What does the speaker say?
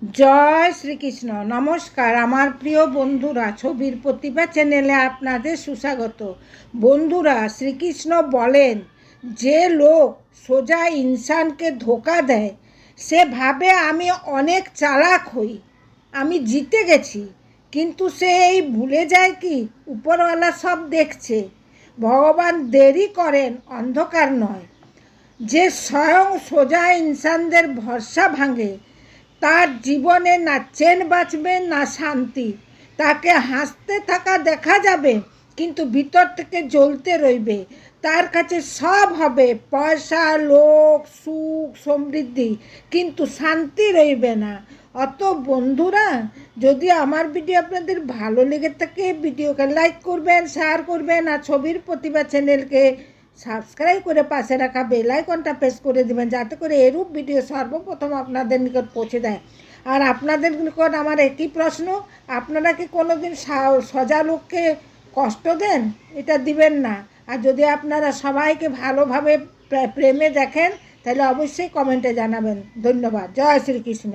জয় শ্রীকৃষ্ণ। নমস্কার আমার প্রিয় বন্ধুরা, ছবির প্রতিভা চ্যানেলে আপনাদের সুস্বাগত। বন্ধুরা, শ্রীকৃষ্ণ বলেন যে লোক সোজা ইনসানকে ধোকা দেয় সে ভাবে আমি অনেক চালাক হই, আমি জিতে গেছি, কিন্তু সে এই ভুলে যায় কি উপরওয়ালা সব দেখছে। ভগবান দেরি করেন, অন্ধকার নয়। যে স্বয়ং সোজা ইনসানদের ভরসা ভাঙে তার জীবনে না চেন বাঁচবে না শান্তি। তাকে হাসতে থাকা দেখা যাবে কিন্তু ভিতর থেকে জ্বলতে রইবে। তার কাছে সব হবে, পয়সা, লোক, সুখ, সমৃদ্ধি, কিন্তু শান্তি রইবে না। অত বন্ধুরা, যদি আমার ভিডিও আপনাদের ভালো লেগে থাকে ভিডিওকে লাইক করবেন, শেয়ার করবেন, আর ছবির প্রতিভা চ্যানেলকে সাবস্ক্রাইব করে পাশে রাখা বেল আইকনটা প্রেস করে দেবেন, যাতে করে এরূপ ভিডিও সর্বপ্রথম আপনাদের নিকট পৌঁছে দেয়। আর আপনাদের নিকট আমার একই প্রশ্ন, আপনারা কি কোনো দিন সোজা লোককে কষ্ট দেন? এটা দিবেন না। আর যদি আপনারা সবাইকে ভালোভাবে প্রেমে দেখেন তাহলে অবশ্যই কমেন্টে জানাবেন। ধন্যবাদ। জয় শ্রীকৃষ্ণ।